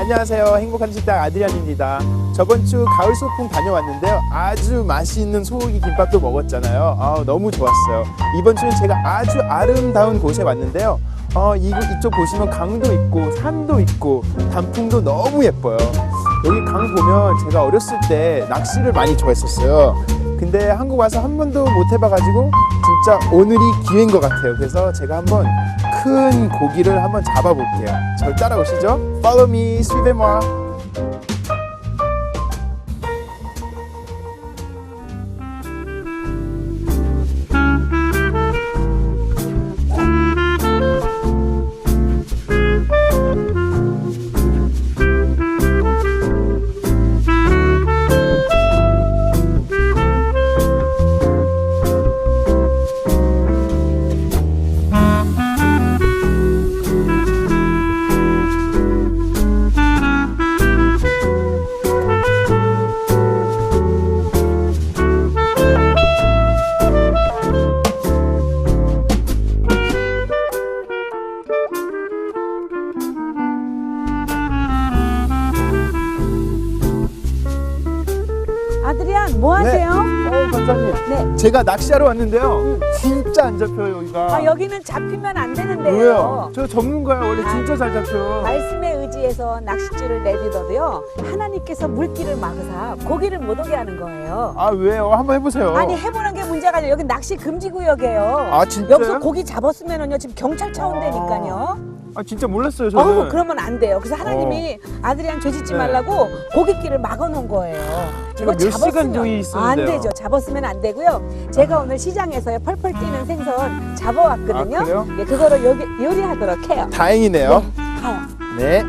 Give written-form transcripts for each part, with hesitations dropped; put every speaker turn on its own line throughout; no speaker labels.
안녕하세요. 행복한 식당 아드리안입니다. 저번 주 가을 소풍 다녀왔는데요. 아주 맛있는 소고기 김밥도 먹었잖아요. 너무 좋았어요. 이번 주는 제가 아주 아름다운 곳에 왔는데요. 이쪽 보시면 강도 있고 산도 있고 단풍도 너무 예뻐요. 여기 강 보면 제가 어렸을 때 낚시를 많이 좋아했었어요. 근데 한국 와서 한 번도 못 해봐가지고 진짜 오늘이 기회인 것 같아요. 그래서 제가 한번 큰 고기를 한번 잡아볼게요. 절 따라오시죠. Follow me, suivez-moi.
아드리안, 뭐 하세요?
관장님.
네.
제가 낚시하러 왔는데요. 진짜 안 잡혀요, 여기가.
여기는 잡히면 안 되는데요.
왜요? 저 전문가야. 원래 진짜 잘 잡혀요.
말씀에 의지해서 낚싯줄을 내비둬도요, 하나님께서 물길을 막으사 고기를 못 오게 하는 거예요.
왜요? 한번 해보세요.
아니, 해보는 게 문제가 아니라 여기 낚시 금지 구역이에요.
진짜요?
여기서 고기 잡았으면은요, 지금 경찰 차 온다니까요.
진짜 몰랐어요, 저는.
그러면 안 돼요. 그래서 하나님이 아드리안 죄짓지 말라고 고깃길을 막아놓은 거예요.
제가
이거
몇 시간 종이 있었는데요.
안 되죠. 잡았으면 안 되고요. 제가 오늘 시장에서요, 펄펄 뛰는 생선 잡아왔거든요.
그래요?
예, 그거를 여기 요리하도록 해요.
다행이네요.
네, 가요.
네.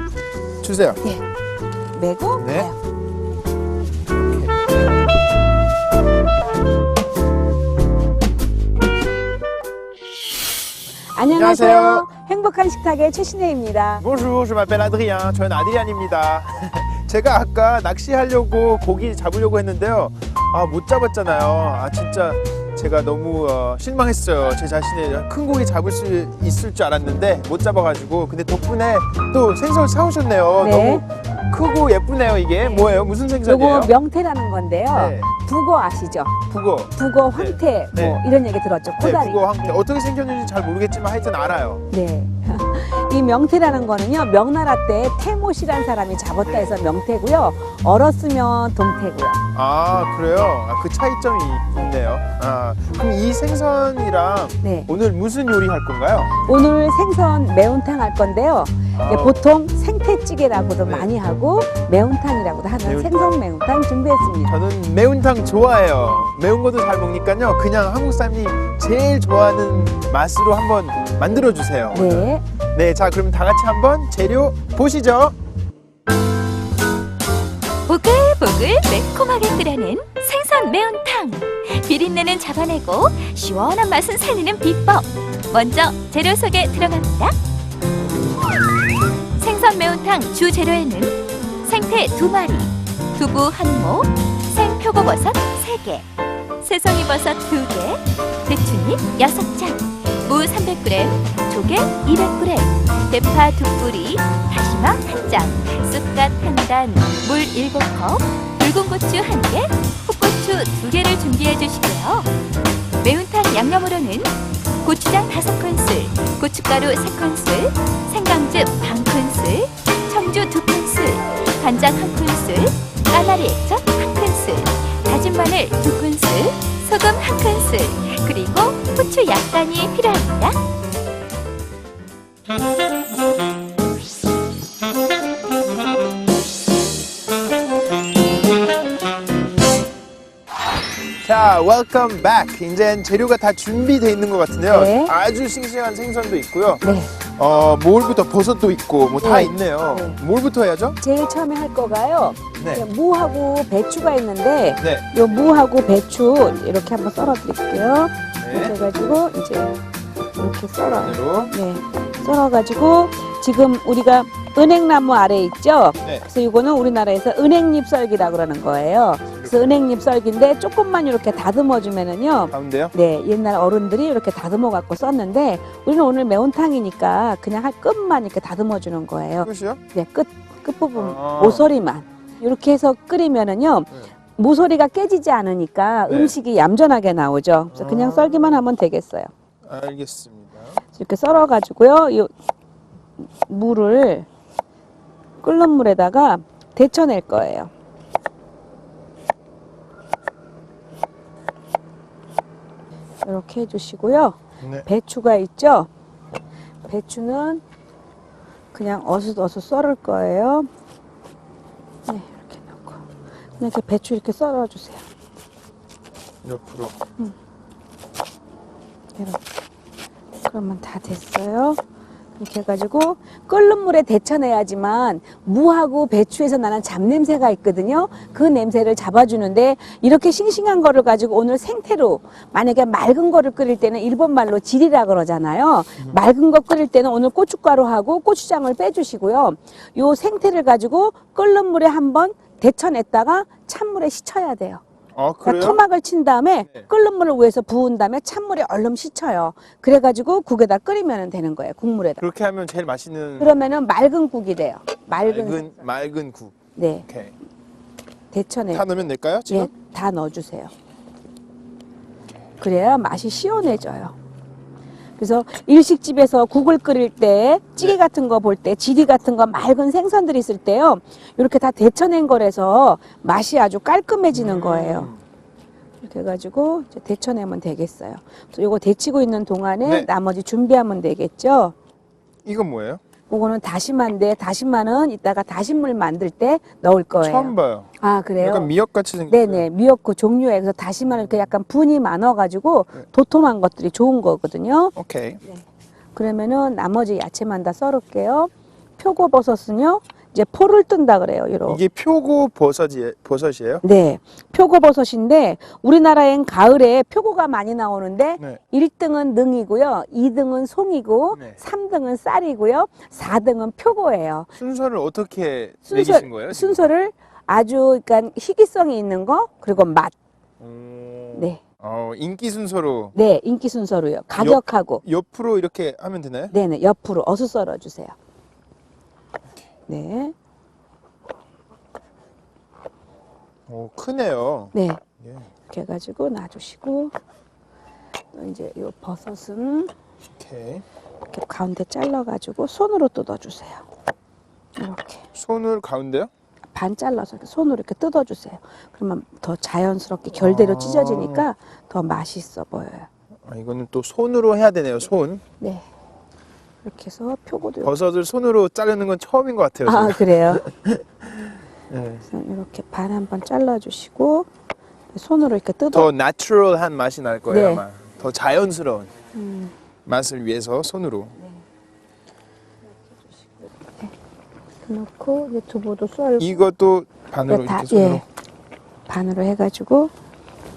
주세요.
네. 메고
네.
가요. 안녕하세요. 행복한 식탁의 최신혜입니다.
Bonjour, je m'appelle Adrien. 저는 아드리안입니다. 제가 아까 낚시하려고 고기 잡으려고 했는데요. 못 잡았잖아요. 진짜 제가 너무 실망했어요. 제 자신이 큰 고기 잡을 수 있을 줄 알았는데 못 잡아가지고. 근데 덕분에 또 생선을 사오셨네요.
네.
너무 크고 예쁘네요. 이게 뭐예요? 무슨 생선이에요?
요거 명태라는 건데요.
네.
북어 아시죠?
북어.
북어, 황태
네.
뭐 이런 얘기 들었죠.
네,
코다리.
북어 황태. 어떻게 생겼는지 잘 모르겠지만 하여튼 알아요.
네. 이 명태라는 거는요, 명나라 때 태못이라는 사람이 잡았다 해서 명태고요. 얼었으면 동태고요.
그래요? 그 차이점이 있네요. 그럼 이 생선이랑
네.
오늘 무슨 요리 할 건가요?
오늘 생선 매운탕 할 건데요. 예, 보통 생태찌개라고도
네.
많이 하고 매운탕이라고도 하는
매운탕.
생선 매운탕 준비했습니다.
저는 매운탕 좋아해요. 매운 것도 잘 먹으니까요. 그냥 한국 사람이 제일 좋아하는 맛으로 한번 만들어 주세요.
네.
네, 자 그럼 다 같이 한번 재료 보시죠.
보글보글 매콤하게 끓여낸 생선 매운탕. 비린내는 잡아내고 시원한 맛은 살리는 비법. 먼저 재료 속에 들어갑니다. 생선 매운탕 주 재료에는 생태 2마리, 두부 1모, 생표고버섯 3개, 새송이버섯 2개, 배추잎 6장, 무 300g, 조개 200g, 대파 2뿌리, 다시마 1장, 쑥갓 1단, 물 7컵, 붉은 고추 1개, 풋고추 2개를 준비해 주시고요. 매운탕 양념으로는 고추장 5큰술, 고춧가루 3큰술, 생강즙 반 큰술, 청주 2큰술, 간장 1큰술, 까나리 액젓 1큰술, 다진 마늘 2큰술, 소금 1큰술, 그리고 후추 약간이 필요합니다.
자, welcome back. 이제 재료가 다 준비되어 있는 것 같은데요.
네.
아주 싱싱한 생선도 있고요.
네.
뭘부터 버섯도 있고 뭐 다
네.
있네요.
네.
뭘부터 해야죠?
제일 처음에 할 거가요.
네.
무하고 배추가 있는데
네.
요 무하고 배추 이렇게 한번 썰어 드릴게요.
네.
이렇게 해가지고 이제 이렇게 썰어요.
그대로.
네. 썰어가지고 지금 우리가 은행나무 아래 있죠?
네.
그래서 이거는 우리나라에서 은행잎 썰기라고 그러는 거예요. 그래서 은행잎 썰기인데 조금만 이렇게 다듬어 주면은요.
가운데요?
네, 옛날 어른들이 이렇게 다듬어 갖고 썼는데 우리는 오늘 매운탕이니까 그냥 할 끝만 이렇게 다듬어 주는 거예요.
끝이요?
네, 끝. 끝부분
아.
모서리만 이렇게 해서 끓이면은요 모서리가 깨지지 않으니까
네.
음식이 얌전하게 나오죠. 그래서 그냥 썰기만 하면 되겠어요.
알겠습니다.
이렇게 썰어가지고요 이 물을 끓는 물에다가 데쳐낼 거예요. 이렇게 해주시고요.
네.
배추가 있죠? 배추는 그냥 어슷어슷 썰을 거예요. 네, 이렇게 넣고. 그냥 이렇게 배추 이렇게 썰어주세요.
옆으로.
이렇게. 그러면 다 됐어요. 이렇게 해가지고 끓는 물에 데쳐내야지만 무하고 배추에서 나는 잡냄새가 있거든요. 그 냄새를 잡아주는데 이렇게 싱싱한 거를 가지고 오늘 생태로 만약에 맑은 거를 끓일 때는 일본 말로 지리라 그러잖아요. 맑은 거 끓일 때는 오늘 고춧가루하고 고추장을 빼주시고요. 요 생태를 가지고 끓는 물에 한번 데쳐냈다가 찬물에 식혀야 돼요.
그래요?
그러니까 토막을 친 다음에
네.
끓는 물을 위에서 부은 다음에 찬물에 얼른 식혀요. 그래가지고 국에다 끓이면 되는 거예요. 국물에다.
그렇게 하면 제일 맛있는
그러면은 맑은 국이 돼요.
맑은 국.
네,
오케이.
데쳐내.
다 넣으면 될까요? 지금?
예, 다 넣어주세요. 그래야 맛이 시원해져요. 그래서 일식집에서 국을 끓일 때 찌개 같은 거 볼 때 지리 같은 거 맑은 생선들이 있을 때요. 이렇게 다 데쳐낸 거라서 맛이 아주 깔끔해지는 거예요. 이렇게 해가지고 이제 데쳐내면 되겠어요. 그래서 요거 데치고 있는 동안에
네.
나머지 준비하면 되겠죠.
이건 뭐예요?
요거는 다시마인데 다시마는 이따가 다시물 만들 때 넣을 거예요.
처음 봐요.
아, 그래요?
약간 미역같이 생겼어요.
네네, 미역국 종류에 그래서 다시마는 이렇게 약간 분이 많아가지고
네.
도톰한 것들이 좋은 거거든요.
오케이.
그러면은 나머지 야채만 다 썰을게요. 표고버섯은요, 이제 포를 뜬다 그래요. 이렇게.
이게 표고 버섯이에요?
네, 표고버섯인데 우리나라엔 가을에 표고가 많이 나오는데
네.
1등은 능이고요, 2등은 송이고,
네.
3등은 쌀이고요, 4등은 표고예요.
순서를 어떻게 매기신 거예요? 지금?
순서를 아주 그러니까 희귀성이 있는 거 그리고 맛. 네.
인기 순서로
네, 인기 순서로요. 가격하고.
옆으로 이렇게 하면 되나요?
네네, 옆으로 어슷 썰어주세요. 네.
오, 크네요.
네.
예.
이렇게 해가지고 놔주시고, 또 이제 이 버섯은
오케이.
이렇게 가운데 잘라가지고 손으로 뜯어주세요. 이렇게.
손을 가운데요?
반 잘라서 이렇게 손으로 이렇게 뜯어주세요. 그러면 더 자연스럽게 결대로
아.
찢어지니까 더 맛있어 보여요.
이거는 또 손으로 해야 되네요. 손.
네. 이렇게 해서 표고도.
버섯을 손으로 자르는 건 처음인 것 같아요.
아,
제가.
그래요?
네.
그래서 이렇게 반 한번 잘라주시고, 손으로 이렇게 뜯어.
더 내추럴한 맛이 날 거예요.
네.
아마. 더 자연스러운
음.
맛을 위해서 손으로.
넣고 이제 두부도 썰고
이것도 반으로
네, 다,
이렇게 손으로.
예, 반으로 해가지고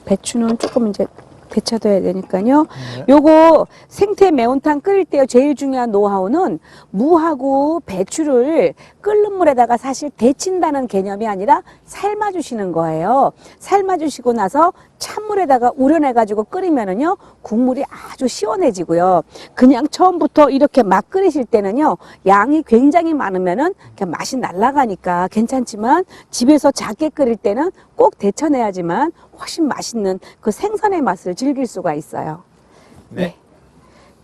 배추는 조금 이제 데쳐둬야 되니까요.
네.
요거 생태 매운탕 끓일 때 제일 중요한 노하우는 무하고 배추를 끓는 물에다가 사실 데친다는 개념이 아니라 삶아주시는 거예요. 삶아주시고 나서 찬물에다가 우려내가지고 끓이면은요, 국물이 아주 시원해지고요. 그냥 처음부터 이렇게 막 끓이실 때는요, 양이 굉장히 많으면은 그냥 맛이 날아가니까 괜찮지만 집에서 작게 끓일 때는 꼭 데쳐내야지만 훨씬 맛있는 그 생선의 맛을 즐길 수가 있어요.
네.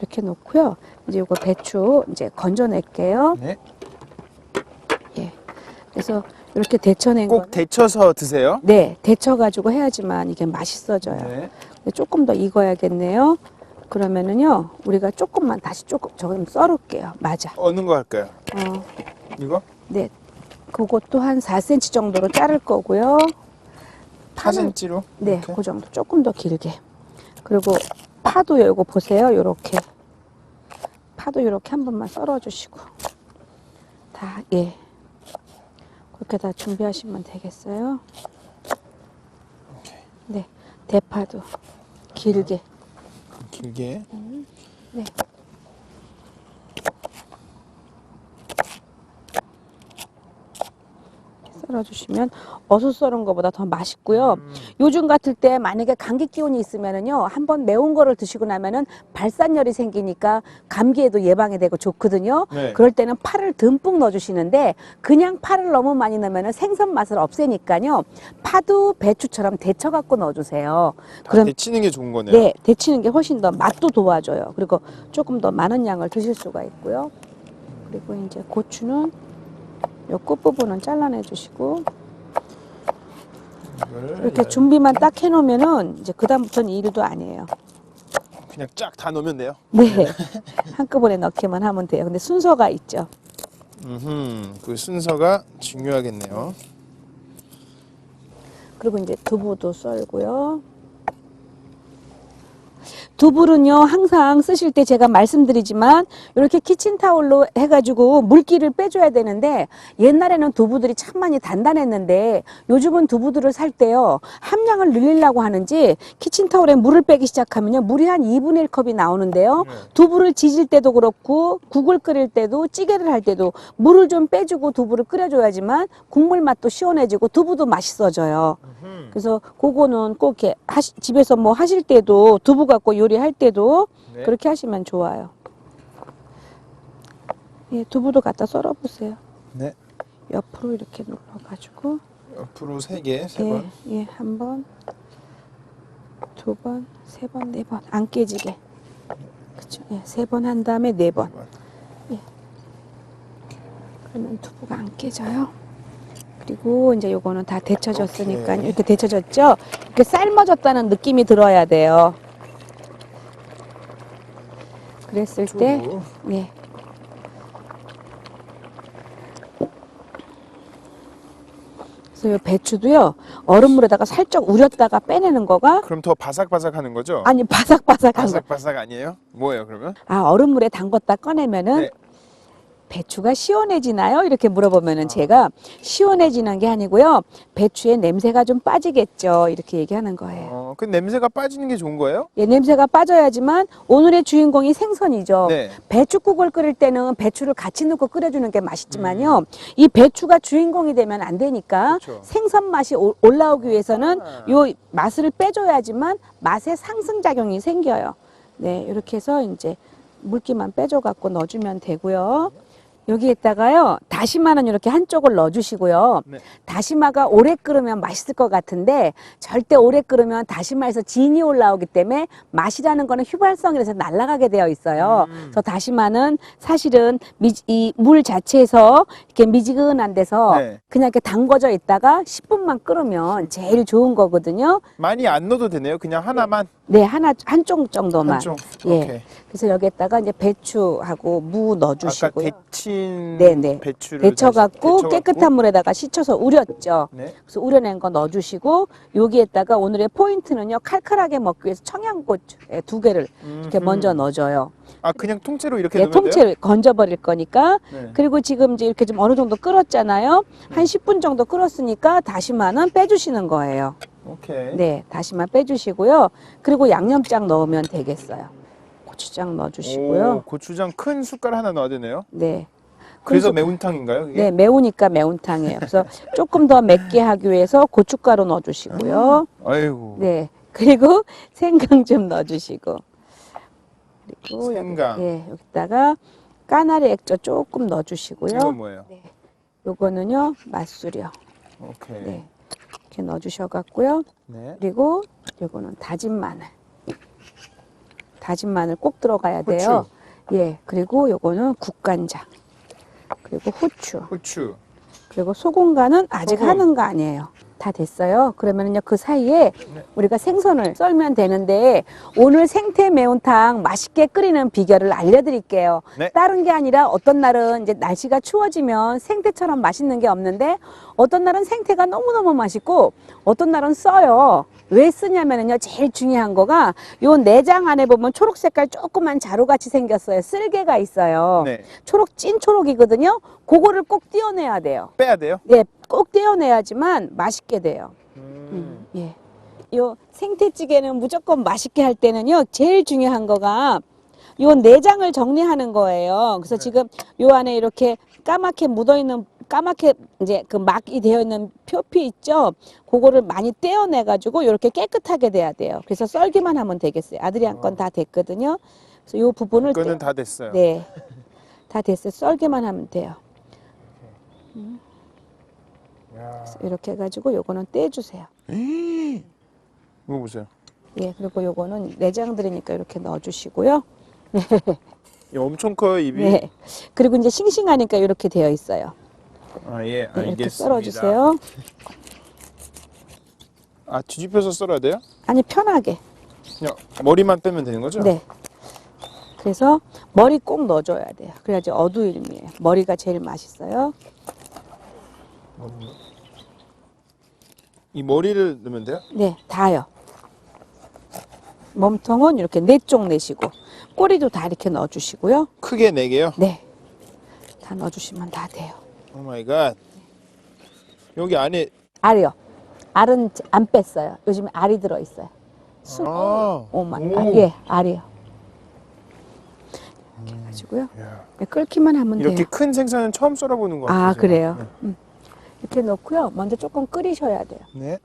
이렇게 놓고요. 이제 이거 배추 이제 건져낼게요.
네.
예. 그래서 이렇게 데쳐낸
꼭
거.
데쳐서 드세요.
네, 데쳐가지고 해야지만 이게 맛있어져요.
네.
근데 조금 더 익어야겠네요. 그러면은요, 우리가 조금만 다시 조금 썰을게요. 맞아.
어느 거 할까요? 이거?
네. 그것도 한 4cm 정도로 자를 거고요.
4cm로?
네, 그 정도. 조금 더 길게. 그리고 파도 요거 보세요. 요렇게. 파도 요렇게 한 번만 썰어주시고. 다, 예. 그렇게 다 준비하시면 되겠어요. 네. 대파도 길게.
길게.
네. 썰어주시면 어슷 썰은 것보다 더 맛있고요. 요즘 같을 때 만약에 감기 기운이 있으면은요, 한번 매운 거를 드시고 나면은 발산열이 생기니까 감기에도 예방이 되고 좋거든요.
네.
그럴 때는 파를 듬뿍 넣어주시는데 그냥 파를 너무 많이 넣으면은 생선 맛을 없애니까요. 파도 배추처럼 데쳐갖고 넣어주세요. 그럼
데치는 게 좋은 거네요.
네, 데치는 게 훨씬 더 맛도 도와줘요. 그리고 조금 더 많은 양을 드실 수가 있고요. 그리고 이제 고추는 요 끝부분은 잘라내 주시고 이렇게 준비만 딱 해놓으면은 이제 그다음부터는 일도 아니에요.
그냥 쫙 다 넣으면 돼요.
네, 한꺼번에 넣기만 하면 돼요. 근데 순서가 있죠.
그 순서가 중요하겠네요.
그리고 이제 두부도 썰고요. 두부는요, 항상 쓰실 때 제가 말씀드리지만 이렇게 키친타올로 해가지고 물기를 빼줘야 되는데 옛날에는 두부들이 참 많이 단단했는데 요즘은 두부들을 살 때요, 함량을 늘리려고 하는지 키친타올에 물을 빼기 시작하면요, 물이 한 2분의 1컵이 나오는데요. 두부를 지질 때도 그렇고 국을 끓일 때도 찌개를 할 때도 물을 좀 빼주고 두부를 끓여줘야지만 국물 맛도 시원해지고 두부도 맛있어져요. 그래서 그거는 꼭 이렇게 집에서 뭐 하실 때도 두부 갖고 요리할 때도
네.
그렇게 하시면 좋아요. 예, 두부도 갖다 썰어 보세요.
네.
옆으로 이렇게 눌러가지고
옆으로 3개, 3번.
예, 예, 한 번, 두 번, 세 번, 네 번 안 깨지게. 그렇죠. 예, 3번 한 다음에 4번. 예. 그러면 두부가 안 깨져요. 그리고 이제 요거는 다 데쳐졌으니까
오케이.
이렇게 데쳐졌죠? 이렇게 삶아졌다는 느낌이 들어야 돼요. 그랬을 때,
두부.
예. 그래서 요 배추도요, 얼음물에다가 살짝 우렸다가 빼내는 거가,
그럼 더 바삭바삭 하는 거죠?
아니, 바삭바삭한 거.
바삭바삭 아니에요? 뭐예요, 그러면?
아, 얼음물에 담궜다 꺼내면은
네.
배추가 시원해지나요? 이렇게 물어보면은 제가 시원해지는 게 아니고요. 배추의 냄새가 좀 빠지겠죠. 이렇게 얘기하는 거예요.
그 냄새가 빠지는 게 좋은 거예요?
예, 냄새가 빠져야지만 오늘의 주인공이 생선이죠.
네.
배추국을 끓일 때는 배추를 같이 넣고 끓여주는 게 맛있지만요. 이 배추가 주인공이 되면 안 되니까
그렇죠.
생선 맛이 올라오기 위해서는
아.
요 맛을 빼줘야지만 맛의 상승작용이 생겨요. 네, 이렇게 해서 이제 물기만 빼줘 갖고 넣어주면 되고요. 여기에다가요, 다시마는 이렇게 한쪽을 넣어주시고요.
네.
다시마가 오래 끓으면 맛있을 것 같은데 절대 오래 끓으면 다시마에서 진이 올라오기 때문에 맛이라는 거는 휘발성이라서 날아가게 되어 있어요. 그래서 다시마는 사실은 이 물 자체에서 이렇게 미지근한 데서
네.
그냥 이렇게 담궈져 있다가 10분만 끓으면 제일 좋은 거거든요.
많이 안 넣어도 되네요. 그냥 하나만.
네, 한쪽 정도만.
한쪽.
예.
오케이.
그래서 여기에다가 이제 배추하고 무
아까
넣어주시고요.
데친
네네.
배추를
데쳐갖고
다시
깨끗한 물에다가 씻혀서 우렸죠.
네.
그래서 우려낸 거 넣어주시고 여기에다가 오늘의 포인트는요, 칼칼하게 먹기 위해서 청양고추 2개를 이렇게 먼저 넣어줘요.
그냥 통째로 이렇게
네,
넣으면 돼요?
통째로 건져버릴 거니까.
네.
그리고 지금 이제 이렇게 좀 어느 정도 끓었잖아요. 한 10분 정도 끓었으니까 다시마는 빼주시는 거예요.
오케이.
네, 다시마 빼주시고요. 그리고 양념장 넣으면 되겠어요. 고추장 넣어주시고요.
오, 고추장 큰 숟갈 하나 넣어야 되네요.
네.
그래서 매운탕인가요? 그게?
네, 매우니까 매운탕이에요. 그래서 조금 더 맵게 하기 위해서 고춧가루 넣어주시고요.
아이고.
네, 그리고 생강 좀 넣어주시고, 그리고
생강.
예, 여기다가 까나리 액젓 조금 넣어주시고요.
이건 뭐예요?
네, 요거는요 맛술이요.
오케이.
네, 이렇게 넣어주셔갖고요.
네.
그리고 요거는 다진 마늘. 다진 마늘 꼭 들어가야 돼요. 예, 그리고 요거는 국간장. 그리고 후추. 그리고 소금 간은 아직
소금.
하는 거 아니에요. 다 됐어요. 그러면은요, 그 사이에
네.
우리가 생선을 썰면 되는데 오늘 생태 매운탕 맛있게 끓이는 비결을 알려드릴게요.
네.
다른 게 아니라 어떤 날은 이제 날씨가 추워지면 생태처럼 맛있는 게 없는데 어떤 날은 생태가 너무너무 맛있고 어떤 날은 써요. 왜 쓰냐면은요, 제일 중요한 거가 요 내장 안에 보면 초록 색깔 조그만 자루같이 생겼어요. 쓸개가 있어요.
네.
찐 초록이거든요. 그거를 꼭 떼어내야 돼요.
빼야 돼요?
네, 꼭 떼어내야지만 맛있게 돼요. 예. 요 생태찌개는 무조건 맛있게 할 때는요, 제일 중요한 거가 요 내장을 정리하는 거예요. 그래서 지금 요 안에 이렇게 까맣게 묻어있는 까맣게 이제 그 막이 되어 있는 표피 있죠? 그거를 많이 떼어내 가지고 이렇게 깨끗하게 돼야 돼요. 그래서 썰기만 하면 되겠어요. 아드리안 건 다 됐거든요. 그래서 이 부분을
이거는 다 됐어요.
네. 다 됐어요. 썰기만 하면 돼요.
야.
그래서 이렇게 해 가지고 요거는 떼 주세요.
이거 보세요.
예. 그리고 요거는 내장들이니까 이렇게 넣어 주시고요.
이거 엄청 커요, 입이.
네. 그리고 이제 싱싱하니까 이렇게 되어 있어요.
아, 예,
네,
알겠습니다.
이렇게 썰어 주세요.
아, 뒤집혀서 썰어야 돼요?
아니 편하게.
그냥 머리만 빼면 되는 거죠?
네. 그래서 머리 꼭 넣어줘야 돼요. 그래야지 어두일미예요. 머리가 제일 맛있어요.
이 머리를 넣으면 돼요?
네, 다요. 몸통은 이렇게 네 쪽 내시고 꼬리도 다 이렇게 넣어주시고요.
크게 4개요?
네, 다 넣어주시면 다 돼요.
오 마이 갓. 여기 안에
알이요. 알은 안 뺐어요. 요즘에 알이 들어있어요.
아,
예, 알이요. 이렇게 해가지고요.
야.
네, 끓기만 하면
이렇게
돼요.
큰 생선은 처음 썰어보는 것 같아요.
아,
제가.
그래요? 이렇게 넣고요. 먼저 조금 끓이셔야 돼요.
네.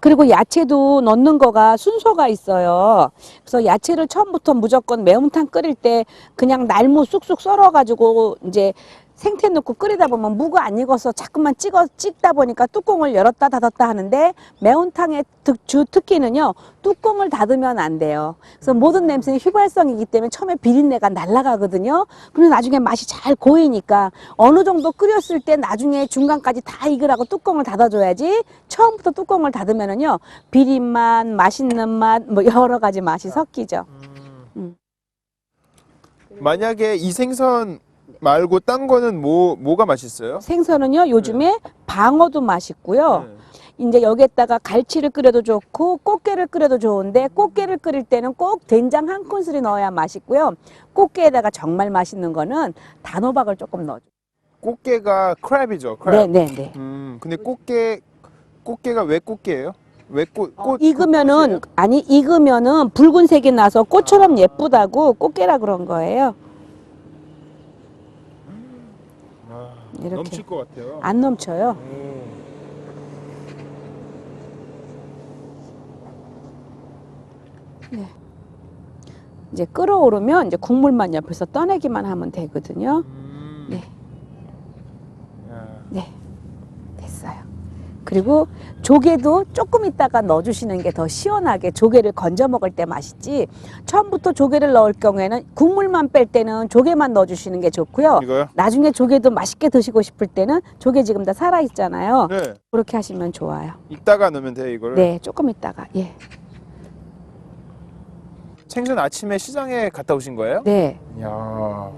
그리고 야채도 넣는 거가 순서가 있어요. 그래서 야채를 처음부터 무조건 매운탕 끓일 때 그냥 날무 쑥쑥 썰어가지고 이제 생태 넣고 끓이다 보면 무가 안 익어서 자꾸만 찍다 보니까 뚜껑을 열었다 닫았다 하는데 매운탕의 주 특기는요, 뚜껑을 닫으면 안 돼요. 그래서 모든 냄새는 휘발성이기 때문에 처음에 비린내가 날아가거든요. 그리고 나중에 맛이 잘 고이니까 어느 정도 끓였을 때 나중에 중간까지 다 익으라고 뚜껑을 닫아줘야지. 처음부터 뚜껑을 닫으면은요, 비린 맛, 맛있는 맛, 뭐 여러 가지 맛이 섞이죠.
만약에 이 생선 말고 딴 거는 뭐가 맛있어요?
생선은요, 요즘에 방어도 맛있고요. 이제 여기에다가 갈치를 끓여도 좋고 꽃게를 끓여도 좋은데 꽃게를 끓일 때는 꼭 된장 한 큰술이 넣어야 맛있고요. 꽃게에다가 정말 맛있는 거는 단호박을 조금 넣어줘.
꽃게가 크랩이죠, 크랩.
네, 네, 네.
근데 꽃게가 왜 꽃게예요? 왜 꽃?
익으면은 아니 익으면은 붉은색이 나서 꽃처럼 예쁘다고 꽃게라 그런 거예요.
아,
이렇게.
넘칠 것 같아요.
안 넘쳐요. 네. 이제 끓어오르면 이제 국물만 옆에서 떠내기만 하면 되거든요. 네.
야.
네, 됐어요. 그리고 조개도 조금 있다가 넣어주시는 게 더 시원하게 조개를 건져 먹을 때 맛있지. 처음부터 조개를 넣을 경우에는 국물만 뺄 때는 조개만 넣어주시는 게 좋고요.
이거요?
나중에 조개도 맛있게 드시고 싶을 때는 조개 지금 다 살아있잖아요.
네.
그렇게 하시면 좋아요.
이따가 넣으면 돼요, 이거를?
네, 조금 있다가. 예.
생선 아침에 시장에 갔다 오신 거예요?
네.
야.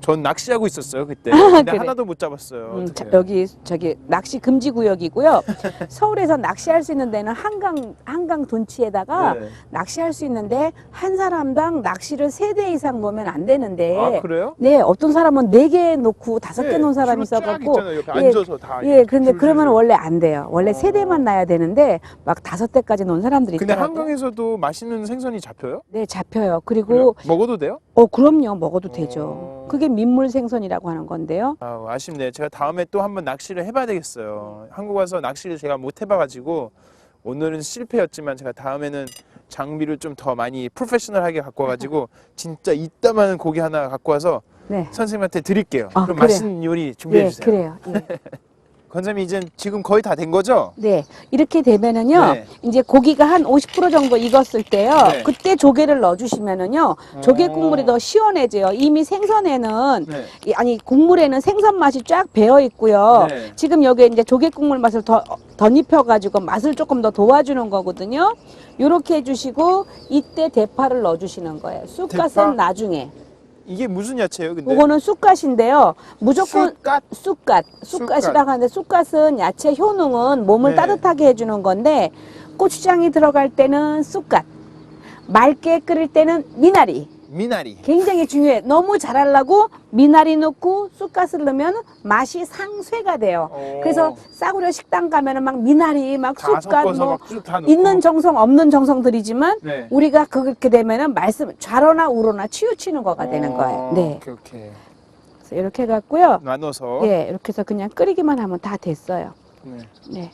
전 낚시하고 있었어요, 그때. 근데
그래.
하나도 못 잡았어요. 어떡해요?
여기 저기 낚시 금지 구역이고요. 서울에서 낚시할 수 있는 데는 한강 둔치에다가
네.
낚시할 수 있는데 한 사람당 낚시를 3대 이상 놓으면 안 되는데.
아, 그래요?
네, 어떤 사람은 4개 놓고 5개
네,
놓은 사람이
줄로 쫙
있어갖고.
있잖아요, 옆에 앉아서 다.
예, 근데
줄줄줄.
그러면 원래 안 돼요. 원래 3대만 놔야 되는데 막 5대까지 놓은 사람들이
근데
있더라고요.
한강에서도 맛있는 생선이 잡혀요?
네, 잡혀요.
그래요?
그리고
먹어도 돼요?
그럼요. 먹어도 되죠. 그게 민물 생선이라고 하는 건데요.
아, 아쉽네. 제가 다음에 또 한번 낚시를 해봐야 되겠어요. 한국 와서 낚시를 제가 못 해봐가지고 오늘은 실패였지만 제가 다음에는 장비를 좀 더 많이 프로페셔널하게 갖고 와가지고 진짜 이따만한 고기 하나 갖고 와서
네.
선생님한테 드릴게요.
아,
그럼
그래요.
맛있는 요리 준비해
예,
주세요.
그래요. 예.
권사님 이제 지금 거의 다 된 거죠?
네, 이렇게 되면은요,
네.
이제 고기가 한 50% 정도 익었을 때요,
네.
그때 조개를 넣어주시면은요, 조개 국물이 더 시원해져요. 이미 생선에는,
네.
아니, 국물에는 생선 맛이 쫙 배어 있고요.
네.
지금 여기에 이제 조개 국물 맛을 더 덧입혀가지고 맛을 조금 더 도와주는 거거든요. 요렇게 해주시고, 이때 대파를 넣어주시는 거예요. 쑥갓은
대파?
나중에.
이게 무슨 야채예요, 근데?
그거는 쑥갓인데요. 무조건
쑥갓?
쑥갓이라고 하는데 쑥갓은 야채 효능은 몸을
네.
따뜻하게 해주는 건데 고추장이 들어갈 때는 쑥갓, 맑게 끓일 때는 미나리.
미나리.
굉장히 중요해. 너무 잘하려고 미나리 넣고 쑥갓을 넣으면 맛이 상쇄가 돼요.
오.
그래서 싸구려 식당 가면은 막 미나리, 막
다
쑥갓,
섞어서
뭐
막 쭉 다 넣고.
있는 정성 없는 정성들이지만
네.
우리가 그렇게 되면은 말씀 좌로나 우로나 치우치는 거가 되는 거예요. 네.
오케이, 오케이.
그래서 이렇게 해갖고요.
나눠서.
예, 이렇게 해서 그냥 끓이기만 하면 다 됐어요.
네.
네.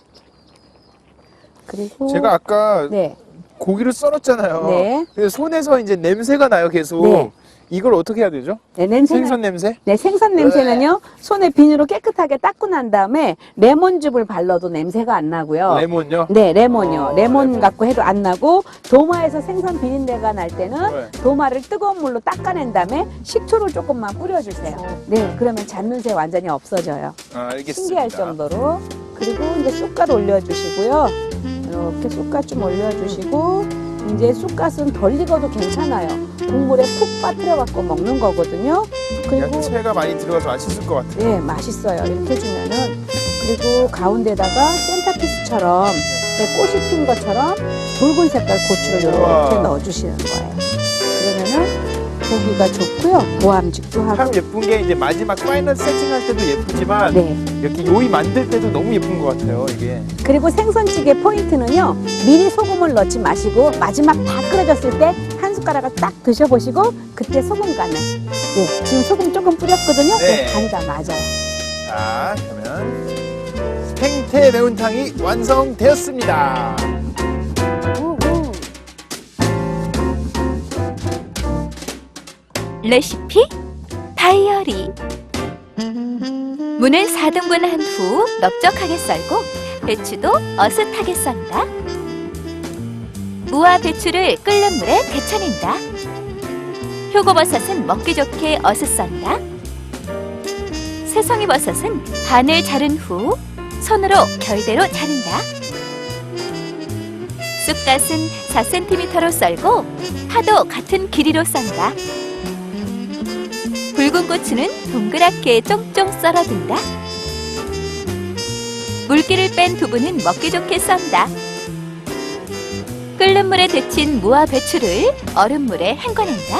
그리고
제가 아까
네,
고기를 썰었잖아요.
네.
근데 손에서 이제 냄새가 나요, 계속.
네.
이걸 어떻게 해야 되죠?
네, 냄새는
생선 냄새?
네, 생선 냄새는요. 손에 비누로 깨끗하게 닦고 난 다음에 레몬즙을 발라도 냄새가 안 나고요.
레몬요?
네, 레몬이요. 레몬
레몬.
갖고 해도 안 나고 도마에서 생선 비린내가 날 때는
네.
도마를 뜨거운 물로 닦아낸 다음에 식초를 조금만 뿌려주세요. 네, 그러면 잡냄새 완전히 없어져요.
아, 알겠습니다.
신기할 정도로. 그리고 이제 쑥갓 올려주시고요. 이렇게 쑥갓 좀 올려주시고 이제 쑥갓은 덜 익어도 괜찮아요. 국물에 푹 빠뜨려갖고 먹는 거거든요. 그리고
야채가 많이 들어가서 맛있을 것 같아요.
네, 맛있어요. 이렇게 해주면은. 그리고 가운데다가 센터피스처럼 꽃이 핀 것처럼 붉은 색깔 고추를 이렇게
우와.
넣어주시는 거예요. 그러면은 보기가 좋고요. 보암직도 하고.
참 예쁜 게 이제 마지막 파이널 세팅할 때도 예쁘지만
네.
이렇게 요리 만들 때도 너무 예쁜 것 같아요, 이게.
그리고 생선찌개 포인트는요. 미리 소금을 넣지 마시고 마지막 다 끓여졌을 때 한 숟가락을 딱 드셔보시고 그때 소금 간을. 네, 지금 소금 조금 뿌렸거든요.
네.
네, 간이 다 맞아요.
자, 그러면 생태 매운탕이 완성되었습니다.
우후.
레시피 다이어리. 무는 4등분 한 후 넓적하게 썰고 배추도 어슷하게 썬다. 무와 배추를 끓는 물에 데쳐낸다. 표고버섯은 먹기 좋게 어슷 썬다. 새송이버섯은 반을 자른 후 손으로 결대로 자른다. 쑥갓은 4cm로 썰고 파도 같은 길이로 썬다. 붉은 고추는 동그랗게 쫑쫑 썰어둔다. 물기를 뺀 두부는 먹기 좋게 썬다. 끓는 물에 데친 무와 배추를 얼음물에 헹궈낸다.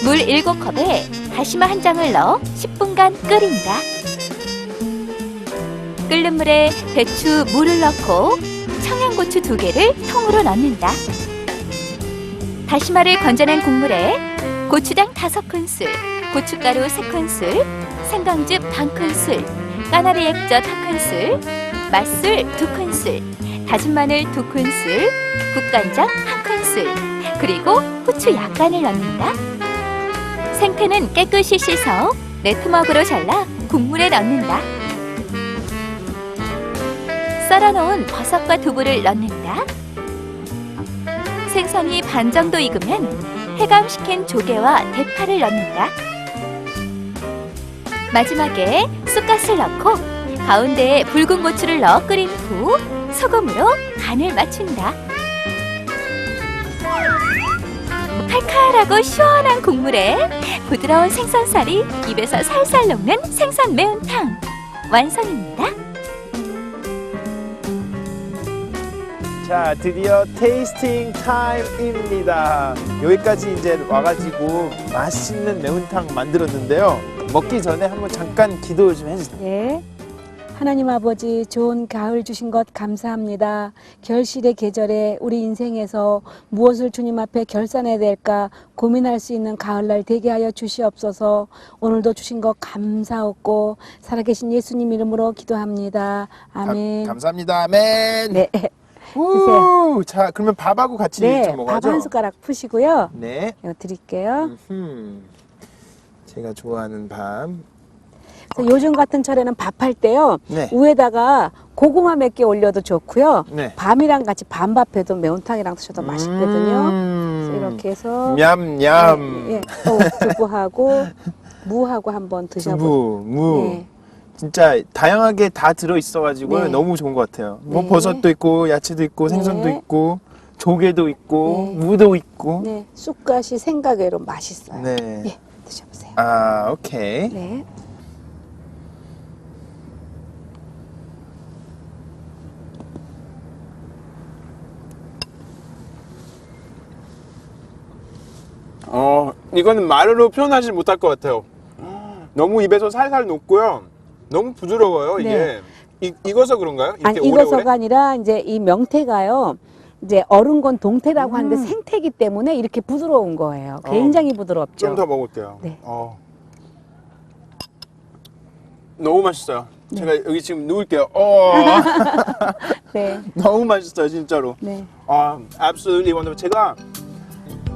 물 7컵에 다시마 한 장을 넣어 10분간 끓인다. 끓는 물에 배추, 물을 넣고 청양고추 2개를 통으로 넣는다. 다시마를 건져낸 국물에 고추장 5큰술, 고춧가루 3큰술, 생강즙 반큰술, 까나리 액젓 1큰술, 맛술 2큰술, 다진 마늘 2큰술, 국간장 1큰술, 그리고 후추 약간을 넣는다. 생태는 깨끗이 씻어 네트먹으로 잘라 국물에 넣는다. 썰어놓은 버섯과 두부를 넣는다. 생선이 반 정도 익으면 해감시킨 조개와 대파를 넣는다. 마지막에 쑥갓을 넣고 가운데에 붉은 고추를 넣어 끓인 후 소금으로 간을 맞춘다. 칼칼하고 시원한 국물에 부드러운 생선살이 입에서 살살 녹는 생선 매운탕 완성입니다.
자, 드디어 테이스팅 타임입니다. 여기까지 이제 와가지고 맛있는 매운탕 만들었는데요. 먹기 전에 한번 잠깐 기도 좀 해주세요.
네. 하나님 아버지 좋은 가을 주신 것 감사합니다. 결실의 계절에 우리 인생에서 무엇을 주님 앞에 결산해야 될까 고민할 수 있는 가을날 되게 하여 주시옵소서. 오늘도 주신 것 감사하고 살아계신 예수님 이름으로 기도합니다. 아멘.
감사합니다. 아멘.
네.
우! 자, 그러면 밥하고 같이
네,
좀
밥
먹어야죠.
한 숟가락 푸시고요.
네.
이거 드릴게요.
제가 좋아하는 밥.
그래서 요즘 같은 철에는 밥할 때요.
네.
위에다가 고구마 몇 개 올려도 좋고요.
네.
밤이랑 같이 반밥해도 매운탕이랑 드셔도 맛있거든요. 그래서 이렇게 해서
냠냠.
예, 또 두부하고 무하고 한번 드셔보세요.
두부, 무.
네.
진짜 다양하게 다 들어있어가지고
네.
너무 좋은 것 같아요. 뭐
네.
버섯도 있고, 야채도 있고, 생선도
네.
있고, 조개도 있고,
네.
무도 있고.
네, 쑥갓이 생각외로 맛있어요.
네.
예, 드셔보세요.
아, 오케이.
네.
이거는 말로 표현하지 못할 것 같아요. 너무 입에서 살살 녹고요. 너무 부드러워요, 이게. 익어서 그런가요? 이렇게
아니 익어서가 아니라 이제 이 명태가요. 이제 얼은 건 동태라고 하는데 생태기 때문에 이렇게 부드러운 거예요. 굉장히 부드럽죠.
좀 더 먹을게요.
네.
너무 맛있어요. 제가 여기 지금 누울게요.
네.
너무 맛있어요, 진짜로.
네.
absolutely wonderful. 제가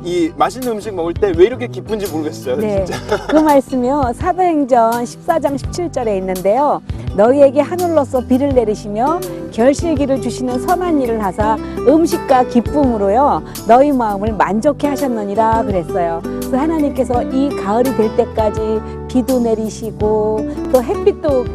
이 맛있는 음식 먹을 때 왜 이렇게 기쁜지 모르겠어요,
네.
진짜.
그 말씀이요. 사도행전 14장 17절에 있는데요. 너희에게 하늘로서 비를 내리시며 결실기를 주시는 선한 일을 하사 음식과 기쁨으로요. 너희 마음을 만족해 하셨느니라 그랬어요. 그래서 하나님께서 이 가을이 될 때까지 비도 내리시고 또 햇빛도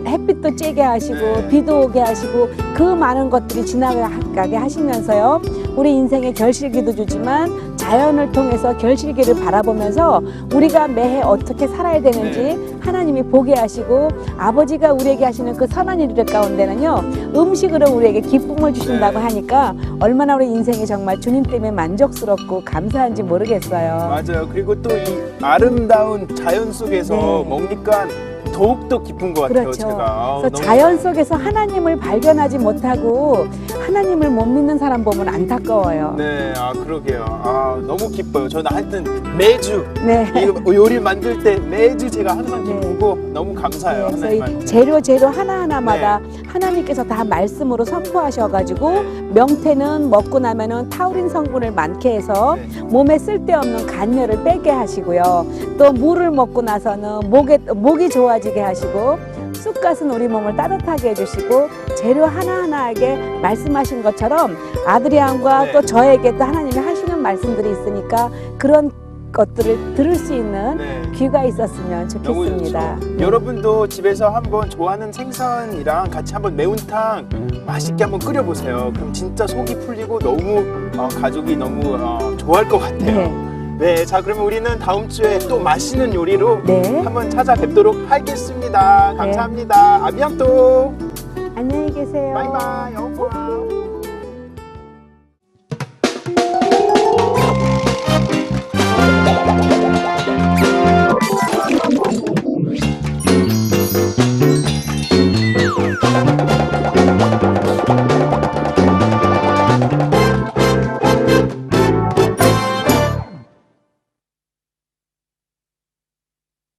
쬐게 하시고
네.
비도 오게 하시고 그 많은 것들이 지나가게 하시면서요. 우리 인생에 결실기도 주지만 자연을 통해서 결실기를 바라보면서 우리가 매해 어떻게 살아야 되는지 하나님이 보게 하시고 아버지가 우리에게 하시는 그 선한 일 가운데는요. 음식으로 우리에게 기쁨을 주신다고 하니까 얼마나 우리 인생이 정말 주님 때문에 만족스럽고 감사한지 모르겠어요.
맞아요. 그리고 또 이 아름다운 자연 속에서
네.
먹으니까 더욱더 기쁜 것 같아요,
그렇죠.
제가.
그래서 자연 속에서 하나님을 발견하지 못하고 하나님을 못 믿는 사람 보면 안타까워요.
네, 그러게요. 너무 기뻐요. 저는 하여튼 매주
네.
이 요리 만들 때 매주 제가 항상
네.
기쁘고 너무 감사해요,
그래서
하나님한테.
이 재료 하나하나마다 하나님께서 다 말씀으로 선포하셔가지고 명태는 먹고 나면은 타우린 성분을 많게 해서
네.
몸에 쓸데없는 간열을 빼게 하시고요. 또 물을 먹고 나서는 목이 좋아지게 하시고 쑥갓은 우리 몸을 따뜻하게 해주시고 재료 하나하나에게 말씀하신 것처럼 아드리안과
네.
또 저에게 또 하나님이 하시는 말씀들이 있으니까 그런 것들을 들을 수 있는
네.
귀가 있었으면
너무
좋겠습니다.
좋죠. 여러분도 집에서 한번 좋아하는 생선이랑 같이 한번 매운탕 맛있게 한번 끓여보세요. 그럼 진짜 속이 풀리고 너무 가족이 너무 좋아할 것 같아요. 네, 자 그러면 우리는 다음 주에 또 맛있는 요리로
네.
한번 찾아뵙도록 하겠습니다. 감사합니다. 아비앙또.
안녕히 계세요.
바이바이. 어머.